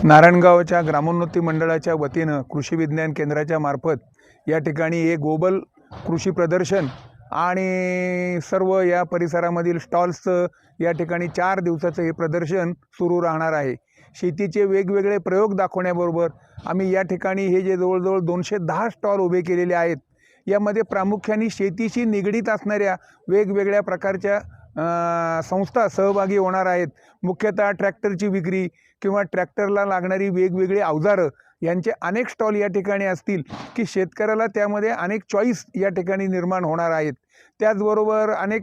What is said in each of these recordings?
नारायणगावच्या ग्रामोन्नती मंडळाच्या वतीनं कृषी विज्ञान केंद्राच्या मार्फत या ठिकाणी एक ग्लोबल कृषी प्रदर्शन आणि सर्व या परिसरामधील स्टॉल्सचं या ठिकाणी 4 दिवसाचं हे प्रदर्शन सुरू राहणार आहे। शेतीचे वेगवेगळे प्रयोग दाखवण्याबरोबर आम्ही या ठिकाणी हे जे जवळजवळ 210 स्टॉल उभे केलेले आहेत, यामध्ये प्रामुख्याने शेतीशी निगडीत असणाऱ्या वेगवेगळ्या प्रकारच्या संस्था सहभागी होणार आहेत। मुख्यतः ट्रॅक्टरची विक्री किंवा ट्रॅक्टरला लागणारी वेगवेगळी अवजारं यांचे अनेक स्टॉल या ठिकाणी असतील की शेतकऱ्याला त्यामध्ये अनेक चॉईस या ठिकाणी निर्माण होणार आहेत। त्याचबरोबर अनेक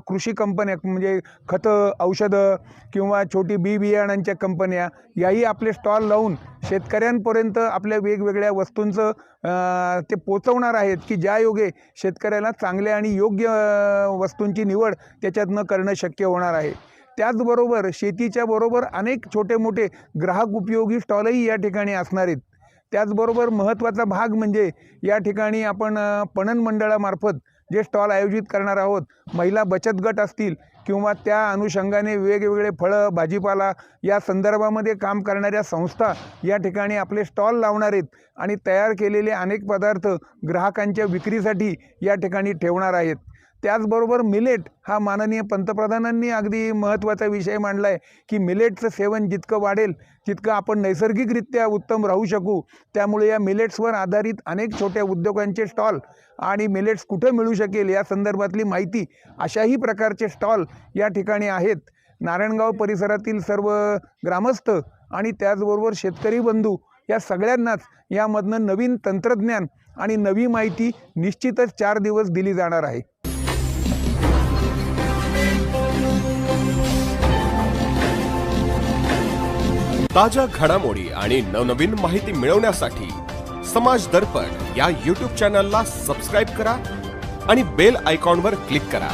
कृषी कंपन्या म्हणजे खतं, औषधं किंवा छोटी बियाणांच्या कंपन्या याही आपले स्टॉल लावून शेतकऱ्यांपर्यंत आपल्या वेगवेगळ्या वस्तूंचं ते पोचवणार आहेत की ज्यायोगे शेतकऱ्याला चांगल्या आणि योग्य वस्तूंची निवड त्याच्यातनं करणं शक्य होणार आहे। त्याचबरोबर शेतीच्या बरोबर अनेक छोटे मोठे ग्राहक उपयोगी स्टॉलही या ठिकाणी असणार आहेत। त्याचबरोबर महत्त्वाचा भाग म्हणजे या ठिकाणी आपण पणन मंडळामार्फत जे स्टॉल आयोजित करणार आहोत, महिला बचत गट असतील किंवा त्या अनुषंगाने वेगवेगळे फळं भाजीपाला या संदर्भामध्ये काम करणाऱ्या संस्था या ठिकाणी आपले स्टॉल लावणार आहेत आणि तयार केलेले अनेक पदार्थ ग्राहकांच्या विक्रीसाठी या ठिकाणी ठेवणार आहेत। त्याचबरोबर मिलेट हा माननीय पंतप्रधानांनी अगदी महत्त्वाचा विषय मांडला आहे की मिलेटचं सेवन जितकं वाढेल तितकं आपण नैसर्गिकरित्या उत्तम राहू शकू। त्यामुळे या मिलेट्सवर आधारित अनेक छोट्या उद्योगांचे स्टॉल आणि मिलेट्स कुठे मिळू शकेल या संदर्भातली माहिती अशाही प्रकारचे स्टॉल या ठिकाणी आहेत। नारायणगाव परिसरातील सर्व ग्रामस्थ आणि त्याचबरोबर शेतकरी बंधू या सगळ्यांनाच यामधनं नवीन तंत्रज्ञान आणि नवी माहिती निश्चितच 4 दिवस दिली जाणार आहे। ताजा घडामोडी आणि नवनवीन माहिती मिळवण्यासाठी समाज दर्पण या YouTube चॅनलला सबस्क्राइब करा आणि बेल आयकॉनवर क्लिक करा।